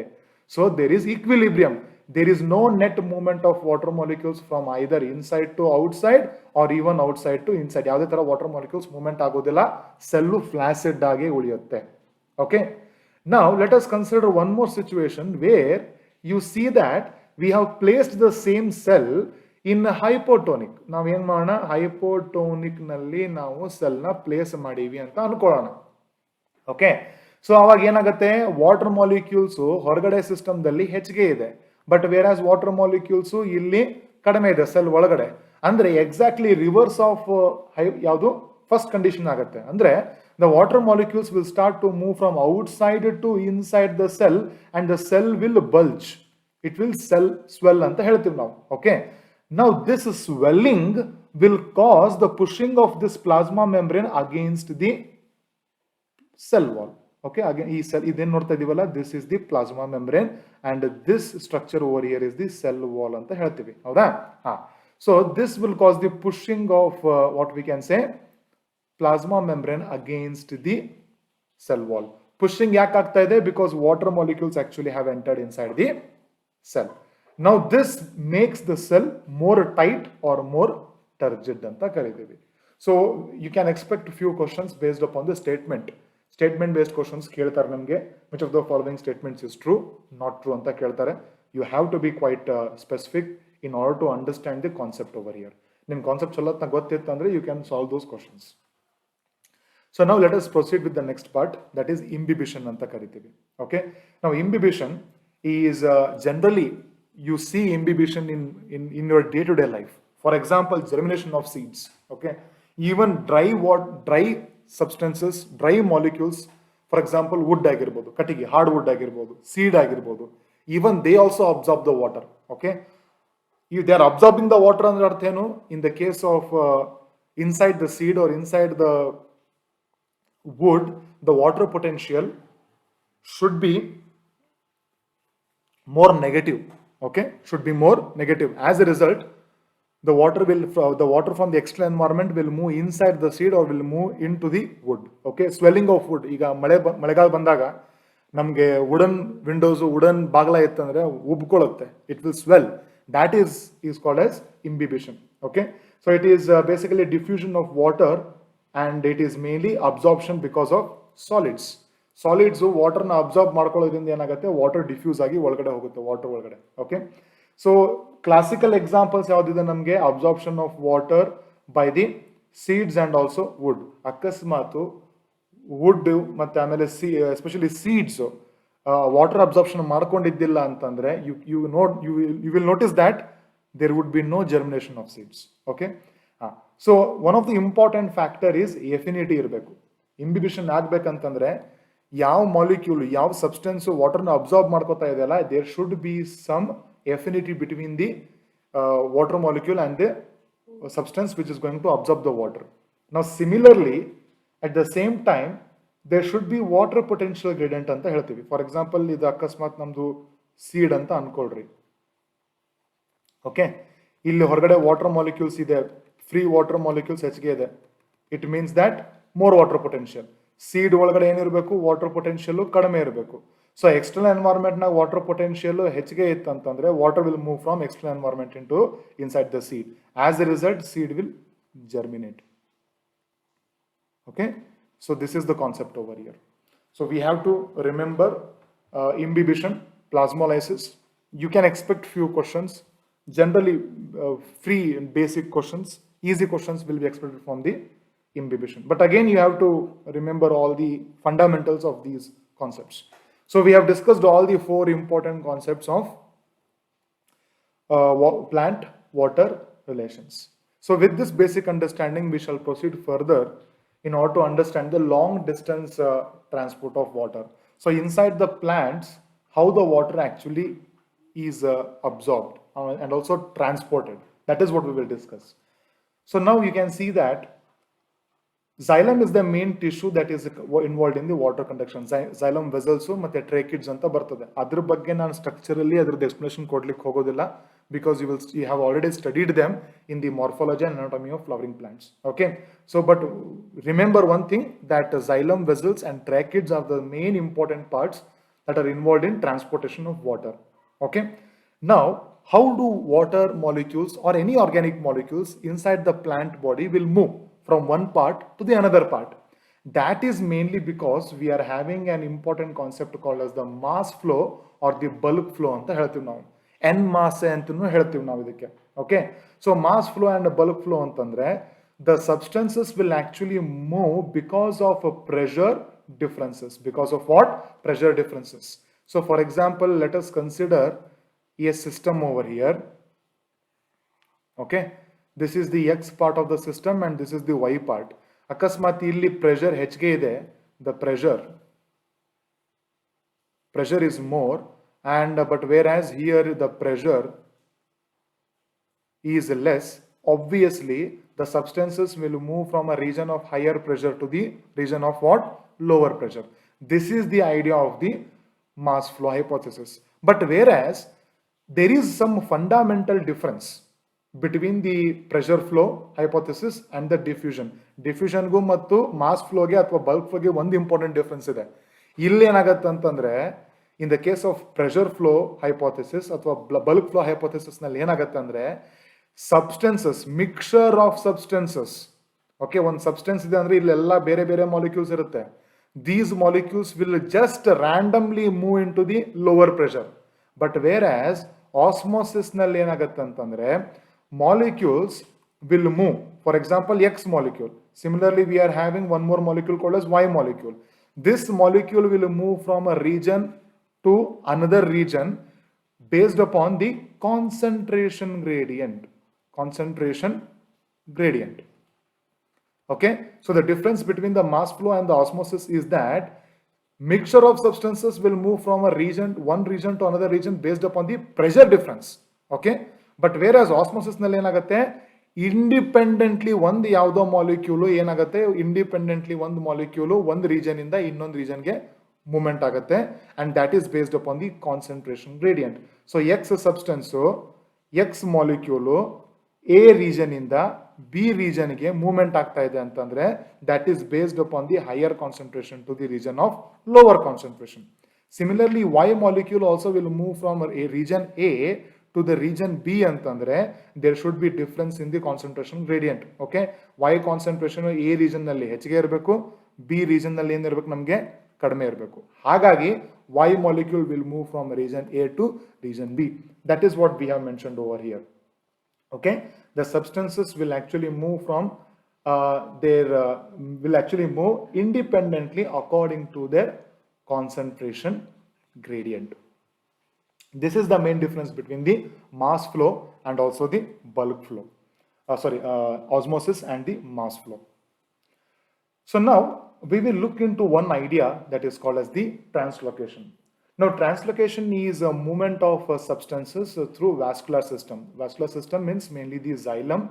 So there is equilibrium. There is no net movement of water molecules from either inside to outside or even outside to inside. ಯಾವುದೇ ತರ water molecules movement ಆಗೋದಿಲ್ಲ, cell flaccid ಆಗಿ ಉಳಿಯುತ್ತೆ. Okay, now let us consider one more situation where you see that we have placed the same cell in hypotonic. ನಾವು ಏನ್ ಮಾಡೋಣ, ಹೈಪೋಟೋನಿಕ್ ನಲ್ಲಿ ನಾವು ಸೆಲ್ ನ ಪ್ಲೇಸ್ ಮಾಡೀವಿ ಅಂತ ಅನ್ಕೊಳ್ಳೋಣ. ಓಕೆ, ಸೊ ಅವಾಗ ಏನಾಗುತ್ತೆ, ವಾಟರ್ ಮಾಲಿಕ್ಯೂಲ್ಸ್ ಹೊರಗಡೆ ಸಿಸ್ಟಮ್ ದಲ್ಲಿ ಹೆಚ್ಚಿಗೆ ಇದೆ, but where as water molecules ಇಲ್ಲಿ ಕಡಿಮೆ ಇದೆ ಸೆಲ್ ಒಳಗಡೆ. ಅಂದ್ರೆ ಎಕ್ಸಾಕ್ಟ್ಲಿ ರಿವರ್ಸ್ ಆಫ್ ಯಾವುದು ಫಸ್ಟ್ ಕಂಡೀಷನ್ ಆಗುತ್ತೆ. ಅಂದ್ರೆ the water molecules will start to move from outside to inside the cell and the cell will bulge. It will swell anta helthivi now. Okay, now this swelling will cause the pushing of this plasma membrane against the cell wall. Okay, again ee cell idenu ನೋಡ್ತಾ ಇದೀವಲ್ಲ, this is the plasma membrane and this structure over here is the cell wall anta ಹೇಳ್ತೀವಿ. ಹೌದಾ? So this will cause the pushing of what we can say plasma membrane against the cell wall. Pushing yak aagta ide because water molecules actually have entered inside the cell. Now this makes the cell more tight or more turgid anta karitivi. So you can expect a few questions based upon the statement based questions keltare namge. Which of the following statements is true, not true anta keltare. You have to be quite specific in order to understand the concept over here. Nim concept challatna gottittu andre you can solve those questions. So now let us proceed with the next part, that is imbibition anta karitivi. Okay, now imbibition is generally you see imbibition in your day to day life. For example, germination of seeds. Okay, even dry substances, dry molecules, for example wood agirbodu, kattige hardwood agirbodu, seed agirbodu, even they also absorb the water. Okay, if they are absorbing the water andre artha enu, in the case of inside the seed or inside the wood, the water potential should be more negative. Okay, should be more negative. As a result, the water from the external environment will move inside the seed or will move into the wood. Okay, swelling of wood. ಈಗ ಮಳೆಗಾಲ ಬಂದಾಗ ನಮಗೆ wooden Windows wooden ಬಾಗಲ ಇತ್ತಂದ್ರೆ ಉಬ್ಕೊಳ್ಳುತ್ತೆ, it will swell. that is called as imbibition. Okay, so it is basically diffusion of water and it is mainly absorption because of solids. Solids ವಾಟರ್ನ absorb ಮಾಡ್ಕೊಳ್ಳೋದ್ರಿಂದ ಏನಾಗುತ್ತೆ, ವಾಟರ್ ಡಿಫ್ಯೂಸ್ ಆಗಿ ಒಳಗಡೆ ಹೋಗುತ್ತೆ, water ಒಳಗಡೆ. ಓಕೆ, ಸೊ ಕ್ಲಾಸಿಕಲ್ ಎಕ್ಸಾಂಪಲ್ಸ್ ಯಾವ್ದಿದೆ ನಮಗೆ, absorption of water by the seeds and also wood. ಅಕಸ್ಮಾತ್ ವುಡ್ ಮತ್ತೆ ಆಮೇಲೆ ಎಸ್ಪೆಷಲಿ ಸೀಡ್ಸ್ ವಾಟರ್ ಅಬ್ಸಾರ್ಪ್ಷನ್ ಮಾಡ್ಕೊಂಡಿದ್ದಿಲ್ಲ ಅಂತಂದ್ರೆ you will notice that there would be no germination of seeds. Okay, so one of the important factor is affinity ಇರಬೇಕು. Imbibition ಆಗ್ಬೇಕಂತಂದ್ರೆ ಯಾವ molecule, ಯಾವ substance ವಾಟರ್ನ absorb ಮಾಡ್ಕೋತಾ ಇದೆಯಲ್ಲ, there should be some affinity between the water molecule and the substance which is going to absorb the water. Now similarly, at the same time, there should be water potential gradient ಅಂತ ಹೇಳ್ತೀವಿ. For example, ಇದು ಅಕಸ್ಮಾತ್ ನಮ್ದು seed ಅಂತ ಅನ್ಕೊಳ್ರಿ. Okay, ಇಲ್ಲಿ ಹೊರಗಡೆ water molecules ಇದೆ, free water molecules ಹೆಚ್ಚಿಗೆ ಇದೆ. It means that more water potential. Seed ಒಳಗಡೆ ಏನಿರಬೇಕು, ವಾಟರ್ ಪೊಟೆನ್ಷಿಯಲ್ ಕಡಿಮೆ ಇರಬೇಕು. ಸೊ ಎಕ್ಸ್ಟರ್ನಲ್ ಎನ್ವೈರನ್ಮೆಂಟ್ ನಾಗ ವಾಟರ್ ಪೊಟೆನ್ಷಿಯಲ್ ಹೆಚ್ಚಿಗೆ ಇತ್ತು ಅಂತಂದ್ರೆ water will move from external environment into inside the seed. As A result seed will germinate. Okay, so this is the concept over here. So we have to remember imbibition, plasmolysis. You can expect few questions, generally free and basic questions, easy questions will be expected from the imbibition, but again you have to remember all the fundamentals of these concepts. So we have discussed all the four important concepts of plant water relations. So with this basic understanding, we shall proceed further in order to understand the long distance transport of water. So inside the plants, how the water actually is absorbed and also transported. That is what we will discuss. So now you can see that xylem is the main tissue that is involved in the water conduction. Xylem vessels ಮತ್ತೆ tracheids ಅಂತ ಬರ್ತದೆ. ಅದ್ರ ಬಗ್ಗೆ ನಾನು structurally ಅದ್ರದ್ದು explanation ಕೊಡ್ಲಿಕ್ಕೆ ಹೋಗೋದಿಲ್ಲ, because you have already studied them in the morphology and anatomy of flowering plants. Okay, so but remember one thing, that xylem vessels and tracheids are the main important parts that are involved in transportation of water. Okay, now how do water molecules or any organic molecules inside the plant body will move from one part to the another part? That is mainly because we are having an important concept called as the mass flow or the bulk flow ಅಂತ ಹೇಳ್ತೀವಿ ನಾವು. N mass ಅಂತನೂ ಹೇಳ್ತೀವಿ ನಾವು ಇದಕ್ಕೆ. Okay, so mass flow and bulk flow ಅಂತಂದ್ರೆ the substances will actually move because of pressure differences. Because of what? Pressure differences. So for example, let us consider a system over here. Okay, this is the x part of the system and this is the y part. ಅಕಸ್ಮಾತ್ ಇಲ್ಲಿ pressure ಹೆಚ್ಚಿಗೆ ಇದೆ, the pressure is more, and but whereas here the pressure is less, obviously the substances will move from a region of higher pressure to the region of what? Lower pressure. This is the idea of the mass flow hypothesis. But whereas there is some fundamental difference between the pressure flow hypothesis and the diffusion ಗೂ ಮತ್ತು mass flow ಗೆ ಅಥವಾ bulk flow ಗೆ ಒಂದು important difference ಇದೆ. ಇಲ್ಲಿ ಏನಾಗುತ್ತೆ ಅಂತಂದ್ರೆ, in the case of pressure flow hypothesis ಅಥವಾ bulk flow hypothesis ನಲ್ಲಿ ಏನಾಗುತ್ತೆ ಅಂದ್ರೆ, substances, mixture of substances. Okay, ಒಂದು ಸಬ್ಸ್ಟೆನ್ಸ್ ಇದೆ ಅಂದ್ರೆ ಇಲ್ಲೆಲ್ಲ ಬೇರೆ ಬೇರೆ ಮಾಲಿಕ್ಯೂಲ್ಸ್ ಇರುತ್ತೆ. These molecules will just randomly move into the lower pressure. But whereas osmosis ನಲ್ಲಿ ಏನಾಗುತ್ತೆ ಅಂತಂದ್ರೆ, molecules will move. For example, X molecule. Similarly, we are having one more molecule called as Y molecule. This molecule will move from a region to another region based upon the concentration gradient. Okay, so the difference between the mass flow and the osmosis is that mixture of substances will move from one region to another region based upon the pressure difference. Okay, but whereas osmosis ನಲ್ಲಿ ಏನಾಗುತ್ತೆ, independently ಒಂದು ಯಾವುದೋ molecule ಏನಾಗುತ್ತೆ, independently ಒಂದು molecule ಒಂದು region ಇಂದ ಇನ್ನೊಂದು ರೀಜನ್ಗೆ ಮೂವ್ಮೆಂಟ್ ಆಗುತ್ತೆ, and that is based upon the concentration gradient. So X substance, X molecule A region ಇಂದ ಬಿ ರೀಜನ್ಗೆ ಮೂವ್ಮೆಂಟ್ ಆಗ್ತಾ ಇದೆ ಅಂತಂದ್ರೆ that is based upon the higher concentration to the region of lower concentration. Similarly, Y molecule also will move from a region A to the region B ಅಂತಂದ್ರೆ there should be difference in the concentration gradient. Okay, Y concentration A region ನಲ್ಲಿ ಹೆಚ್ಚಿಗೆ ಇರಬೇಕು, B region ನಲ್ಲಿ ಏನಿರಬೇಕು ನಮಗೆ ಕಡಿಮೆ ಇರಬೇಕು. ಹಾಗಾಗಿ Y molecule will move from region A to region B. That is what we have mentioned over here. Okay, the substances will actually move from will actually move independently according to their concentration gradient. This is the main difference between the mass flow and also the bulk flow. Osmosis and the mass flow. So now we will look into one idea that is called as the translocation. Now translocation is a movement of substances through vascular system. Vascular system means mainly the xylem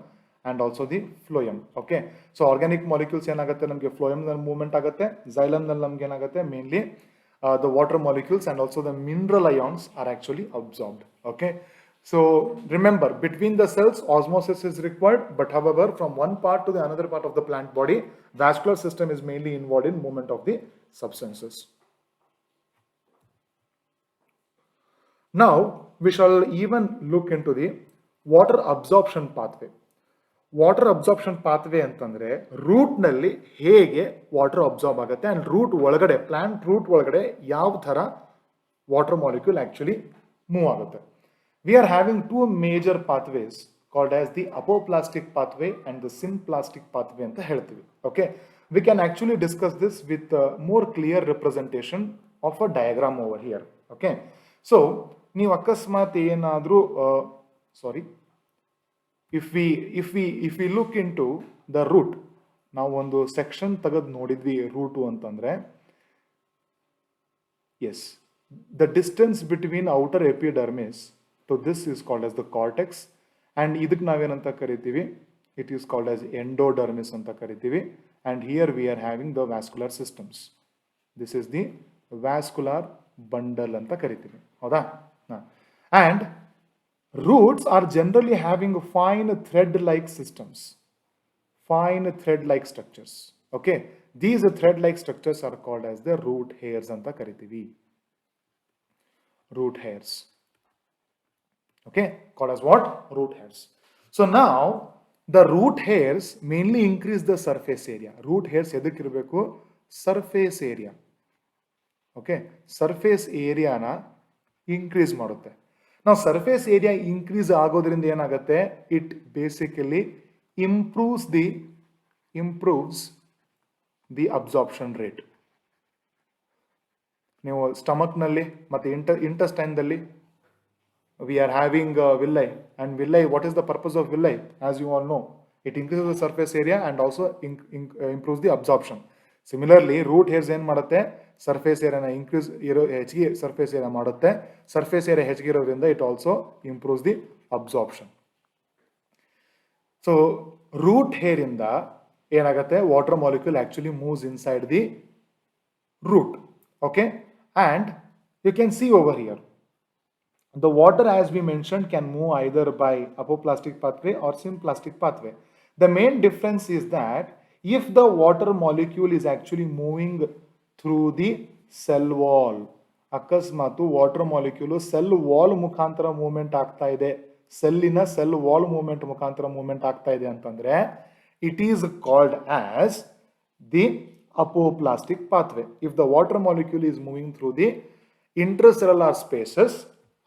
and also the phloem. Okay, so organic molecules ಏನಾಗುತ್ತೆ ನಮಗೆ phloem ನಲ್ಲಿ movement ಆಗುತ್ತೆ, xylem ನಲ್ಲಿ ನಮಗೆ ಏನಾಗುತ್ತೆ mainly the water molecules and also the mineral ions are actually absorbed. Okay, so remember, between the cells osmosis is required, but however from one part to the another part of the plant body, vascular system is mainly involved in movement of the substances. Now we shall even look into the water absorption pathway. Water absorption pathway ಅಂತಂದ್ರೆ root ನಲ್ಲಿ ಹೇಗೆ water absorb ಆಗುತ್ತೆ and root ಒಳಗಡೆ plant root ಒಳಗಡೆ ಯಾವ ತರ water molecule actually move ಆಗುತ್ತೆ. We are having two major pathways called as the apoplastic pathway and the symplastic pathway ಅಂತ ಹೇಳ್ತೀವಿ. Okay, we can actually discuss this with more clear representation of a diagram over here. Okay, so ನೀವು ಅಕಸ್ಮಾತ್ ಏನಾದರೂ if we look into the root, ನಾವು ಒಂದು section ತೆಗೆದು ನೋಡಿದ್ವಿ root ಅಂತಂದ್ರೆ, yes, the distance between outer epidermis to this is called as the cortex, and ಇದಕ್ಕೆ ನಾವೇನಂತ ಕರಿತೀವಿ, it is called as endodermis ಅಂತ ಕರಿತೀವಿ. And here we are having the vascular systems. This is the vascular bundle ಅಂತ ಕರಿತೀವಿ, ಹೌದಾ? And roots are generally having fine thread-like systems, fine thread-like structures. Okay, these thread-like structures are called as the root hairs anta karitivi. Root hairs. Okay, called as what? Root hairs. So now the root hairs mainly increase the surface area. Root hairs eduk irbeku? Surface area. Okay, surface area na increase ಮಾಡುತ್ತೆ. Now surface area increase ಆಗೋದ್ರಿಂದ ಏನಾಗುತ್ತೆ, it basically improves the absorption rate. ನೀವು stomach ನಲ್ಲಿ ಮತ್ತೆ intestine ದಲ್ಲಿ we are having villi, and villi, what is the purpose of villi? As you all know, it increases the surface area and also improves the absorption. Similarly, root hairs ಏನು ಮಾಡುತ್ತೆ, surface ಏರಿಯಾನ increase ಹೆಚ್ಚಿಗೆ surface area ಮಾಡುತ್ತೆ. Surface area ಹೆಚ್ಚಿಗೆ ಇರೋದ್ರಿಂದ it also improves the absorption. So root hair ಇಂದ ಏನಾಗುತ್ತೆ, water molecule actually moves inside the root. Okay, and you can see over here the water, as we mentioned, can move either by apoplastic pathway or symplastic pathway. The main difference is that if the water molecule is actually moving through the cell wall, ಅಕಸ್ಮಾತ್ water molecule cell wall ಮುಖಾಂತರ movement ಆಗ್ತಾ ಇದೆ, ಸೆಲ್ಲಿನ cell wall movement ಮುಖಾಂತರ movement ಆಗ್ತಾ ಇದೆ ಅಂತಂದ್ರೆ it is called as the apoplastic pathway. If the water molecule is moving through the intracellular spaces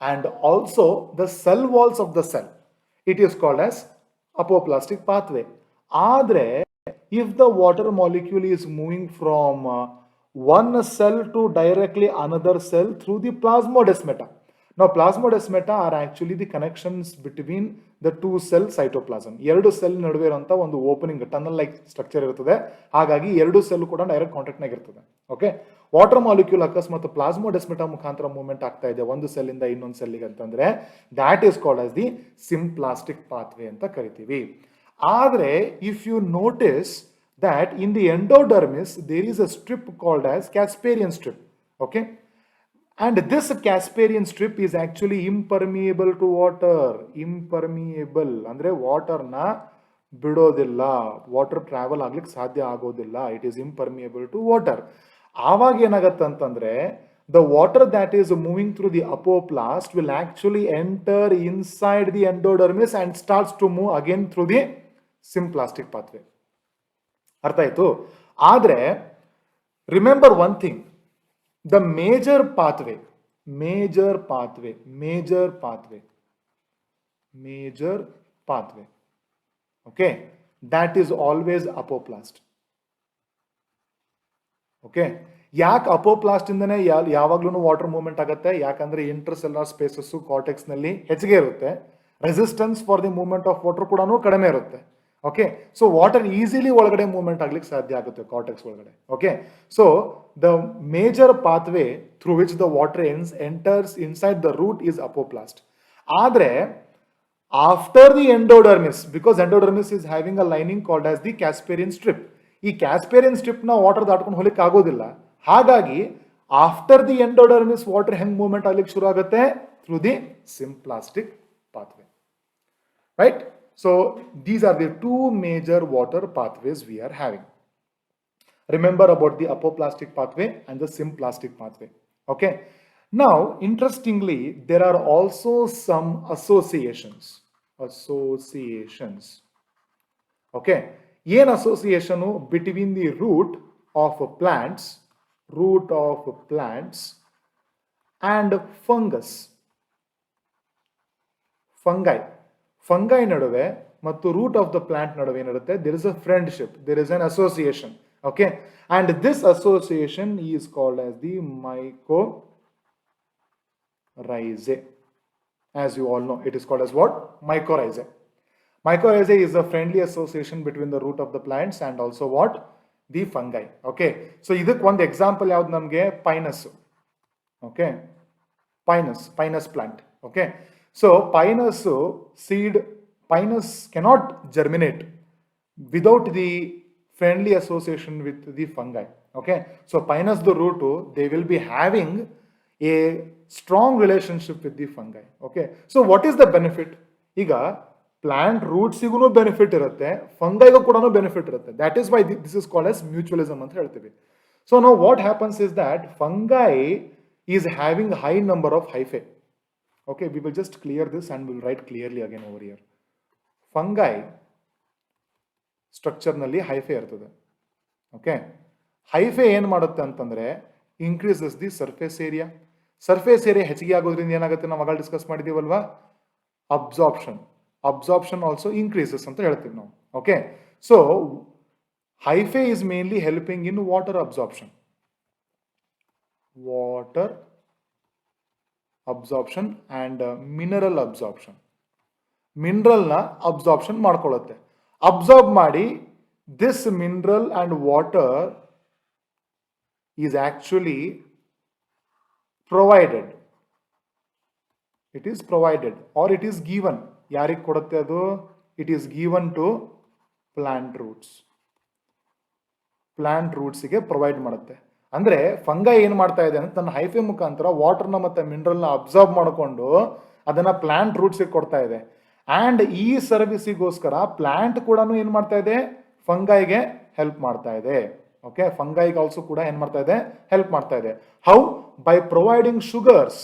and also the cell walls of the cell, it is called as apoplastic pathway. Adre, if the water molecule is moving from one cell to directly another cell through the plasmodesmata. Now plasmodesmata are actually the connections between the two cell cytoplasm. ಎರಡು cell ನಡುವೆ ಇರುವಂತ ಒಂದು opening tunnel like structure ಇರುತ್ತದೆ, ಹಾಗಾಗಿ ಎರಡು cell ಕೂಡ direct contact ನಾಗ ಇರ್ತದೆ. ಓಕೆ, ವಾಟರ್ ಮಾಲಿಕ್ಯೂಲ್ ಅಕಸ್ಮಾತ್ ಪ್ಲಾಸ್ಮೋಡೆಸ್ಮೆಟಾ ಮುಖಾಂತರ ಮೂವ್ಮೆಂಟ್ ಆಗ್ತಾ ಇದೆ ಒಂದು ಸೆಲ್ ಇಂದ ಇನ್ನೊಂದು ಸೆಲ್ಗೆ ಅಂತಂದ್ರೆ that is called as the symplastic pathway ಅಂತ ಕರಿತೀವಿ. ಆದ್ರೆ if you notice that in the endodermis there is a strip called as Casparian strip. Okay, And this Casparian strip is actually impermeable to water. Impermeable ಅಂದ್ರೆ ವಾಟರ್ನ ಬಿಡೋದಿಲ್ಲ, water travel ಆಗ್ಲಿಕ್ಕೆ ಸಾಧ್ಯ ಆಗೋದಿಲ್ಲ. It is impermeable to water. ಆವಾಗ ಏನಾಗತ್ತೆ ಅಂತಂದ್ರೆ the water that is moving through the apoplast will actually enter inside the endodermis and starts to move again through the symplastic pathway. ಅರ್ಥ ಆಯ್ತು? ಆದ್ರೆ remember one thing, the major pathway okay, that is always apoplast. okay, ಯಾಕೆ ಅಪೋಪ್ಲಾಸ್ಟ್ ಇಂದನೇ ಯಾವಾಗ್ಲೂ water movement ಆಗುತ್ತೆ? ಯಾಕಂದ್ರೆ intercellular spaces cortex ನಲ್ಲಿ ಹೆಚ್ಚಿಗೆ ಇರುತ್ತೆ, resistance for the movement of water ಕೂಡ ಕಡಿಮೆ ಇರುತ್ತೆ. ಓಕೆ, ಸೊ ವಾಟರ್ ಈಸಿಲಿ ಒಳಗಡೆ ಮೂವ್ಮೆಂಟ್ ಆಗ್ಲಿಕ್ಕೆ ಸಾಧ್ಯ ಆಗುತ್ತೆ ಕಾರ್ಟೆಕ್ಸ್ ಒಳಗಡೆ. Okay, so the major pathway through which the water enters inside the root is apoplast. ಆದ್ರೆ after the endodermis, because endodermis is having a lining called as the Casparian strip. ಈ Casparian strip ನ water ದಾಟ್ಕೊಂಡು ಹೋಗ್ಲಿಕ್ಕೆ ಆಗೋದಿಲ್ಲ. ಹಾಗಾಗಿ after the endodermis water ಹೆಂಗ್ movement ಆಗ್ಲಿಕ್ಕೆ ಶುರು ಆಗುತ್ತೆ? Through the symplastic pathway. Right? So these are the two major water pathways we are having. Remember about the apoplastic pathway and the symplastic pathway. Okay. Now, interestingly, there are also some associations. Okay. An association between the root of plants and fungi ನಡುವೆ ಮತ್ತು root of the plant ನಡುವೆ ಏನಿರುತ್ತೆ? There is a friendship, there is an association. Okay, and this association is called as the mycorrhizae. As you all know, it is called as what? Mycorrhizae. Mycorrhizae is a friendly association between the root of the plants and also what? The fungi. Okay, so ಇದಕ್ಕೆ ಒಂದು example ಯಾವ್ದು ನಮಗೆ? Pinus. Okay, Pinus plant. Okay, so pinus cannot germinate without the friendly association with the fungi. Okay, so pinus the root, they will be having a strong relationship with the fungi. Okay, so what is the benefit? ಈಗ plant ರೂಟ್ಸಿಗೂ benefit ಇರುತ್ತೆ, ಫಂಗೈಗೂ ಕೂಡ benefit ಇರುತ್ತೆ. That is why this is called as mutualism ಅಂತ ಹೇಳ್ತೀವಿ. So ನಾವು what happens is that fungi is having high number of hyphae. Okay, we will just clear this and we'll write clearly again over here. Fungi structure nalli hyphae irtade. Okay, hyphae ಏನು ಮಾಡುತ್ತೆ ಅಂತಂದ್ರೆ increases the surface area. Surface area ಹೆಚ್ಚಿಗೆ ಆಗೋದ್ರಿಂದ ಏನಾಗುತ್ತೆ? ನಾವು ಮಗಳು discuss ಮಾಡಿದೀವಲ್ವಾ, absorption also increases ಅಂತ ಹೇಳ್ತೀವಿ ನಾವು. Okay, so hyphae is mainly helping in water absorption and mineral absorption. Mineral ನ ಅಬ್ಸಾರ್ಪ್ಷನ್ ಮಾಡ್ಕೊಳ್ಳುತ್ತೆ. ಅಬ್ಸಾರ್ಬ್ ಮಾಡಿ this mineral and water is actually provided. It is provided or it is given. ಯಾರಿಗೆ ಕೊಡುತ್ತೆ ಅದು? It is given to plant ರೂಟ್ಸ್ಗೆ provide ಮಾಡುತ್ತೆ. ಅಂದ್ರೆ fungi ಏನ್ ಮಾಡ್ತಾ ಇದೆ ಅಂದ್ರೆ ತನ್ನ ಹೈಫೆ ಮುಖಾಂತರ ವಾಟರ್ನ ಮತ್ತೆ ಮಿನರಲ್ನ ಅಬ್ಸಾರ್ಬ್ ಮಾಡಿಕೊಂಡು ಅದನ್ನ ಪ್ಲಾಂಟ್ ರೂಟ್ಸ್ಗೆ ಕೊಡ್ತಾ ಇದೆ. ಅಂಡ್ ಈ ಸರ್ವಿಸಿಗೋಸ್ಕರ ಪ್ಲಾಂಟ್ ಕೂಡ ಏನ್ ಮಾಡ್ತಾ ಇದೆ? ಫಂಗೈಗೆ ಹೆಲ್ಪ್ ಮಾಡ್ತಾ ಇದೆ. ಓಕೆ, ಫಂಗೈಗೆ ಆಲ್ಸೋ ಕೂಡ ಏನ್ ಮಾಡ್ತಾ ಇದೆ? ಹೆಲ್ಪ್ ಮಾಡ್ತಾ ಇದೆ. How? By providing sugars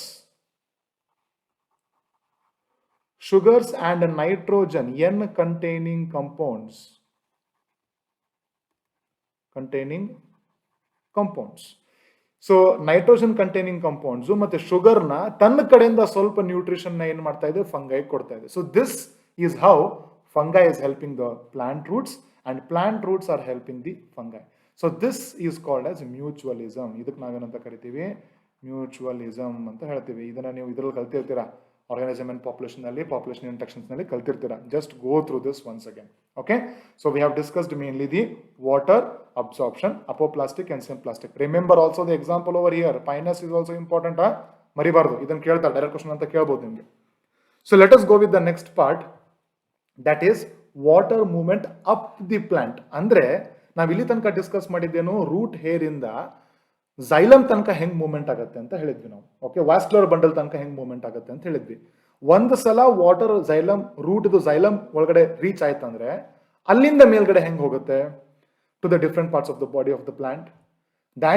and nitrogen N containing compounds. So nitrogen containing compounds ಮತ್ತೆ ಶುಗರ್ ನ ತನ್ನ ಕಡೆಯಿಂದ ಸ್ವಲ್ಪ ನ್ಯೂಟ್ರಿಷನ್ ನ ಏನ್ ಮಾಡ್ತಾ ಇದೆ? ಫಂಗೈ ಕೊಡ್ತಾ ಇದೆ. So this is how fungi is helping the plant roots and plant roots are helping the fungi. So this is called as mutualism. ಇದಕ್ಕೆ ನಾವೇನಂತ ಕರಿತೀವಿ? ಮ್ಯೂಚುವಲಿಸಮ್ ಅಂತ ಹೇಳ್ತೀವಿ. ಇದನ್ನ ನೀವು ಇದ್ರಲ್ಲಿ ಕಲ್ತಿರ್ತೀರಾ, ಆರ್ಗನಿಸಮ್ ಅಂಡ್ ಪಾಪ್ಯುಲೇಷನ್ ಇಂಟ್ರಾಕ್ಷನ್ಸ್ ನಲ್ಲಿ ಕಲ್ತಿರ್ತೀರಾ. Just go through this once again. Okay, so we have discussed mainly the water absorption, apoplastic and symplastic. Remember also the example over here. Pinus is also important. ಮರಿಬಾರ್ದು, ಇದನ್ನು ಕೇಳ್ತಾರೆ, direct question ಅಂತ ಕೇಳ್ಬೋದು ನಿಮಗೆ. So let us go with the next part, that is water movement up the plant. ಅಂದ್ರೆ ನಾವು ಇಲ್ಲಿ ತನಕ discuss ಮಾಡಿದ್ದೇನು? Root hair ಇಂದ ಝೈಲಮ್ ತನಕ ಹೆಂಗ್ ಮೂವ್ಮೆಂಟ್ ಆಗುತ್ತೆ ಅಂತ ಹೇಳಿದ್ವಿ ನಾವು. ಓಕೆ, ವಾಸ್ಕ್ಯುಲರ್ ಬಂಡಲ್ ತನಕ ಹೆಂಗ್ ಮೂವ್ಮೆಂಟ್ ಆಗುತ್ತೆ ಅಂತ ಹೇಳಿದ್ವಿ. ಒಂದು ಸಲ ವಾಟರ್ ಝೈಲಮ್ ರೂಟ್ದು ಝೈಲಮ್ ಒಳಗಡೆ ರೀಚ್ ಆಯ್ತಂದ್ರೆ ಅಲ್ಲಿಂದ ಮೇಲ್ಗಡೆ ಹೆಂಗ್ ಹೋಗುತ್ತೆ to the different parts of the body of the plant. That